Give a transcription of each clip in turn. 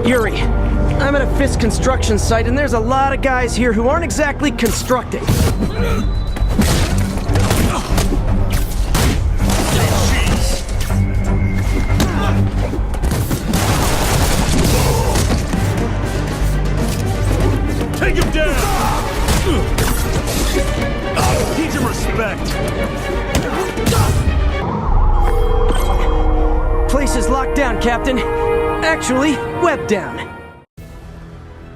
Yuri, I'm at a Fisk construction site, and there's a lot of guys here who aren't exactly constructing. Take him down! Teach him respect! Place is locked down, Captain. Actually, webbed down.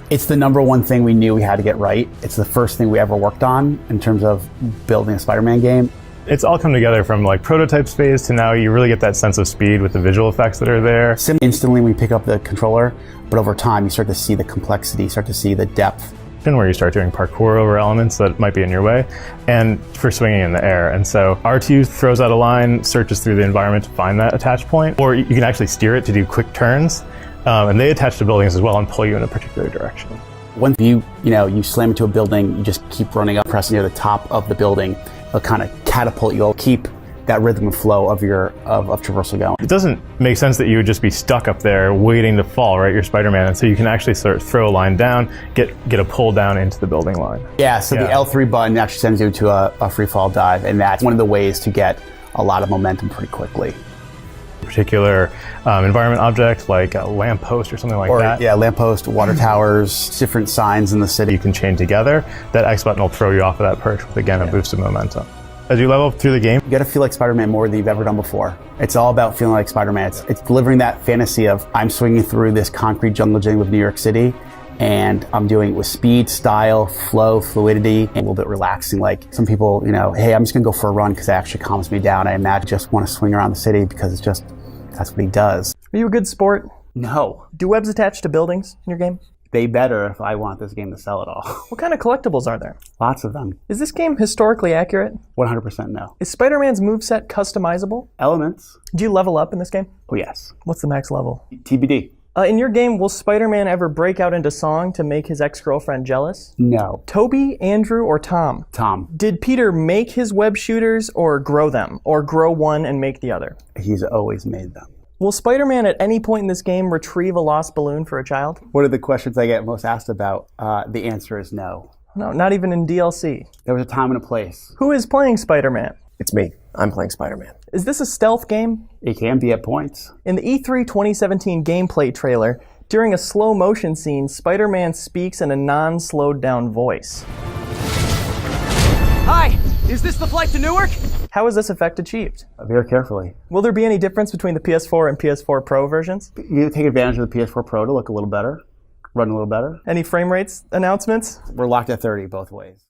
It's the number one thing we knew we had to get right. It's the first thing we ever worked on in terms of building a Spider-Man game. It's all come together from like prototype phase to now you really get that sense of speed with the visual effects that are there. Instantly when you pick up the controller, but over time you start to see the complexity, start to see the depth. Where you start doing parkour over elements that might be in your way, and for swinging in the air. And so R2 throws out a line, searches through the environment to find that attach point, or you can actually steer it to do quick turns, and they attach to buildings as well and pull you in a particular direction. When you slam into a building, you just keep running up, pressing near the top of the building, it'll kind of catapult you, keep that rhythm and flow of traversal going. It doesn't make sense that you would just be stuck up there waiting to fall, right? You're Spider-Man, and so you can actually sort of throw a line down, get a pull down into the building line. Yeah, so the L3 button actually sends you to a free fall dive, and that's one of the ways to get a lot of momentum pretty quickly. Particular environment object like a lamppost or something like that. Yeah, lamppost, water towers, different signs in the city. You can chain together. That X button will throw you off of that perch with, again, a boost of momentum. As you level up through the game, you gotta feel like Spider-Man more than you've ever done before. It's all about feeling like Spider-Man. It's delivering that fantasy of I'm swinging through this concrete jungle gym of New York City, and I'm doing it with speed, style, flow, fluidity, and a little bit relaxing. Like some people, hey, I'm just gonna go for a run because it actually calms me down. I imagine just want to swing around the city because that's what he does. Are you a good sport? No. Do webs attach to buildings in your game? They better if I want this game to sell at all. What kind of collectibles are there? Lots of them. Is this game historically accurate? 100% no. Is Spider-Man's moveset customizable? Elements. Do you level up in this game? Oh yes. What's the max level? TBD. In your game, will Spider-Man ever break out into song to make his ex-girlfriend jealous? No. Toby, Andrew, or Tom? Tom. Did Peter make his web shooters or grow them? Or grow one and make the other? He's always made them. Will Spider-Man at any point in this game retrieve a lost balloon for a child? One of the questions I get most asked about, the answer is no. No, not even in DLC. There was a time and a place. Who is playing Spider-Man? It's me. I'm playing Spider-Man. Is this a stealth game? It can be at points. In the E3 2017 gameplay trailer, during a slow motion scene, Spider-Man speaks in a non-slowed down voice. Hi, is this the flight to Newark? How is this effect achieved? Very carefully. Will there be any difference between the PS4 and PS4 Pro versions? You take advantage of the PS4 Pro to look a little better, run a little better. Any frame rates announcements? We're locked at 30 both ways.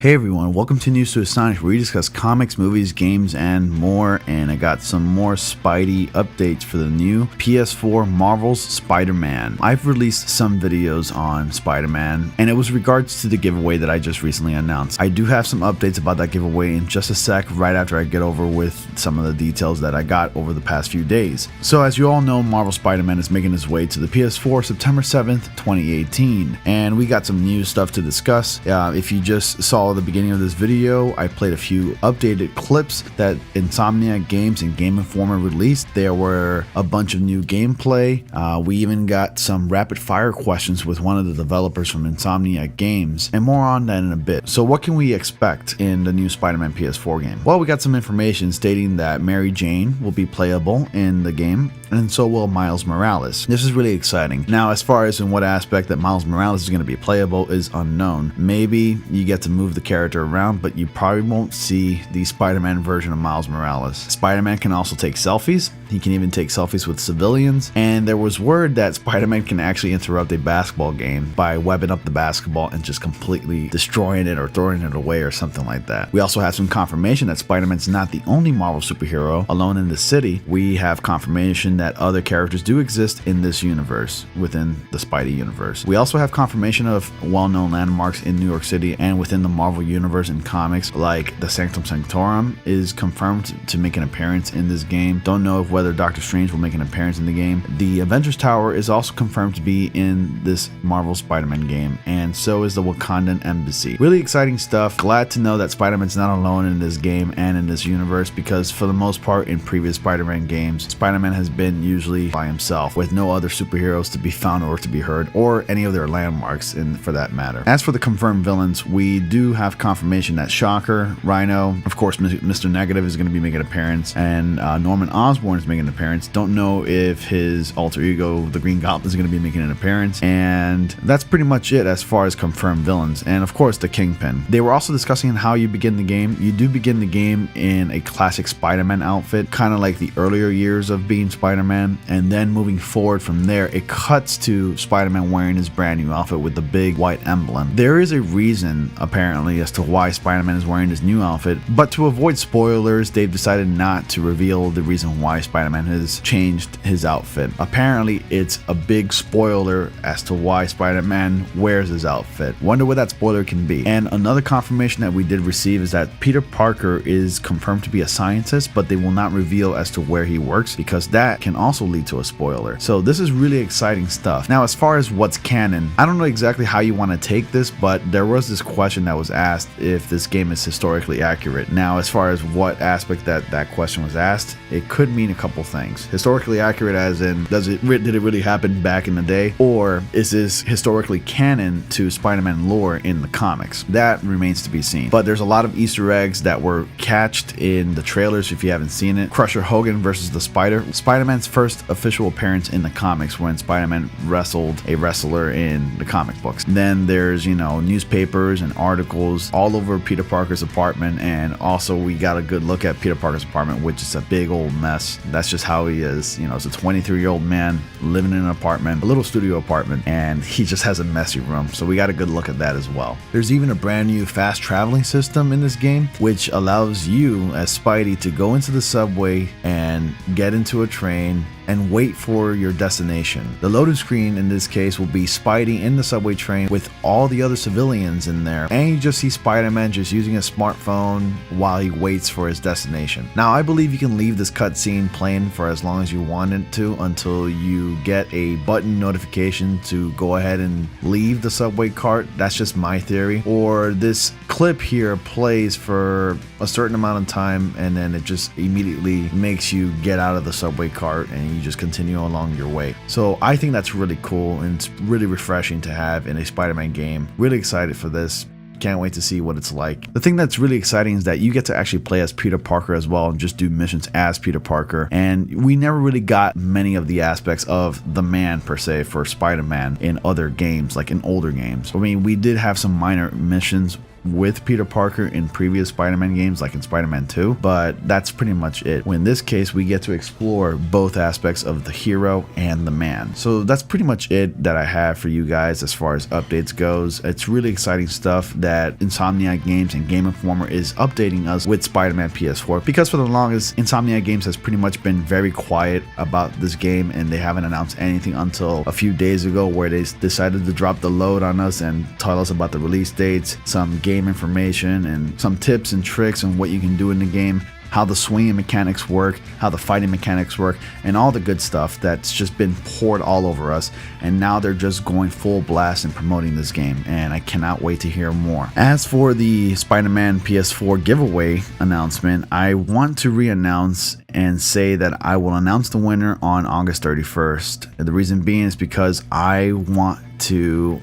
Hey everyone, welcome to News to Astonish, where we discuss comics, movies, games, and more. And I got some more Spidey updates for the new PS4 Marvel's Spider-Man. I've released some videos on Spider-Man, and it was regards to the giveaway that I just recently announced. I do have some updates about that giveaway in just a sec, right after I get over with some of the details that I got over the past few days. So as you all know, Marvel Spider-Man is making its way to the PS4 September 7th, 2018. And we got some new stuff to discuss. If you just saw the beginning of this video, I played a few updated clips that Insomniac Games and Game Informer released. There were a bunch of new gameplay. We even got some rapid fire questions with one of the developers from Insomniac Games, and more on that in a bit. So what can we expect in the new Spider-Man PS4 game? Well, we got some information stating that Mary Jane will be playable in the game, and so will Miles Morales. This is really exciting. Now, as far as in what aspect that Miles Morales is going to be playable is unknown. Maybe you get to move the character around, but you probably won't see the Spider-Man version of Miles Morales. Spider-Man can also take selfies. He can even take selfies with civilians. And there was word that Spider-Man can actually interrupt a basketball game by webbing up the basketball and just completely destroying it or throwing it away or something like that. We also have some confirmation that Spider-Man's not the only Marvel superhero alone in the city. We have confirmation that other characters do exist in this universe, within the Spidey universe. We also have confirmation of well-known landmarks in New York City and within the Marvel universe and comics, like the Sanctum Sanctorum is confirmed to make an appearance in this game. Don't know if whether Doctor Strange will make an appearance in the game. The Avengers Tower is also confirmed to be in this Marvel Spider-Man game, and so is the Wakandan Embassy. Really exciting stuff. Glad to know that Spider-Man's not alone in this game and in this universe, because for the most part in previous Spider-Man games, Spider-Man has been usually by himself with no other superheroes to be found or to be heard, or any of their landmarks for that matter. As for the confirmed villains, we do have confirmation that Shocker, Rhino, of course Mr. Negative is going to be making an appearance, and Norman Osborn is making an appearance. Don't know if his alter ego, the Green Goblin, is going to be making an appearance, and that's pretty much it as far as confirmed villains. And of course the Kingpin. They were also discussing how you begin the game. You do begin the game in a classic Spider-Man outfit, kind of like the earlier years of being Spider-Man, and then moving forward from there, it cuts to Spider-Man wearing his brand new outfit with the big white emblem. There is a reason apparently as to why Spider-Man is wearing his new outfit, but to avoid spoilers, they've decided not to reveal the reason why Spider-Man has changed his outfit. Apparently it's a big spoiler as to why Spider-Man wears his outfit. Wonder what that spoiler can be. And another confirmation that we did receive is that Peter Parker is confirmed to be a scientist, but they will not reveal as to where he works, because that can also lead to a spoiler. So this is really exciting stuff. Now, as far as what's canon, I don't know exactly how you want to take this, but there was this question that was asked if this game is historically accurate. Now, as far as what aspect that question was asked, it could mean a couple things. Historically accurate as in, did it really happen back in the day? Or is this historically canon to Spider-Man lore in the comics? That remains to be seen. But there's a lot of Easter eggs that were catched in the trailers if you haven't seen it. Crusher Hogan versus the Spider. Spider-Man's first official appearance in the comics when Spider-Man wrestled a wrestler in the comic books. Then there's, newspapers and articles all over Peter Parker's apartment, and also we got a good look at Peter Parker's apartment, which is a big old mess. That's just how he is. It's a 23-year-old man living in an apartment, a little studio apartment, and he just has a messy room. So we got a good look at that as well. There's even a brand new fast traveling system in this game, which allows you as Spidey to go into the subway and get into a train and wait for your destination. The loading screen in this case will be Spidey in the subway train with all the other civilians in there, and you just see Spider-Man just using a smartphone while he waits for his destination. Now, I believe you can leave this cutscene playing for as long as you want it to until you get a button notification to go ahead and leave the subway cart. That's just my theory. Or this clip here plays for a certain amount of time and then it just immediately makes you get out of the subway cart and you just continue along your way. So I think that's really cool, and it's really refreshing to have in a Spider-Man game. Really excited for this. Can't wait to see what it's like. The thing that's really exciting is that you get to actually play as Peter Parker as well and just do missions as Peter Parker. And we never really got many of the aspects of the man per se for Spider-Man in other games, like in older games. I mean, we did have some minor missions with Peter Parker in previous Spider-Man games, like in Spider-Man 2, but that's pretty much it. In this case, we get to explore both aspects of the hero and the man. So that's pretty much it that I have for you guys as far as updates goes. It's really exciting stuff that Insomniac Games and Game Informer is updating us with Spider-Man PS4, because for the longest, Insomniac Games has pretty much been very quiet about this game, and they haven't announced anything until a few days ago, where they decided to drop the load on us and tell us about the release dates, some game information, and some tips and tricks on what you can do in the game, how the swinging mechanics work, how the fighting mechanics work, and all the good stuff that's just been poured all over us. And now they're just going full blast and promoting this game, and I cannot wait to hear more. As for the Spider-Man PS4 giveaway announcement, I want to re-announce and say that I will announce the winner on August 31st. And the reason being is because I want to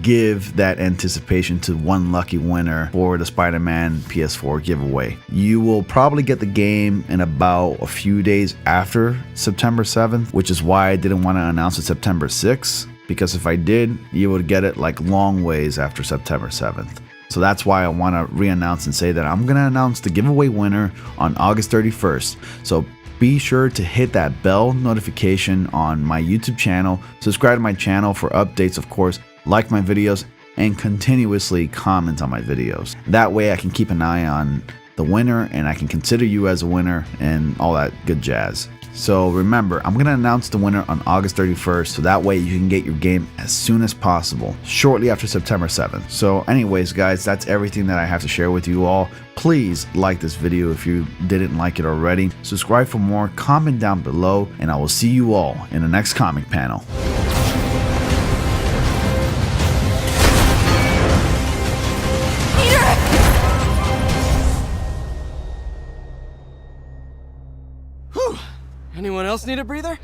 give that anticipation to one lucky winner for the Spider-Man PS4 giveaway. You will probably get the game in about a few days after September 7th, which is why I didn't want to announce it September 6th, because if I did, you would get it like long ways after September 7th. So that's why I want to re-announce and say that I'm going to announce the giveaway winner on August 31st. So Be sure to hit that bell notification on my YouTube channel, subscribe to my channel for updates, of course, like my videos, and continuously comment on my videos. That way I can keep an eye on the winner and I can consider you as a winner and all that good jazz. So remember, I'm going to announce the winner on August 31st, so that way you can get your game as soon as possible, shortly after September 7th. So anyways guys, that's everything that I have to share with you all. Please like this video if you didn't like it already. Subscribe for more, comment down below, and I will see you all in the next comic panel. Anyone else need a breather?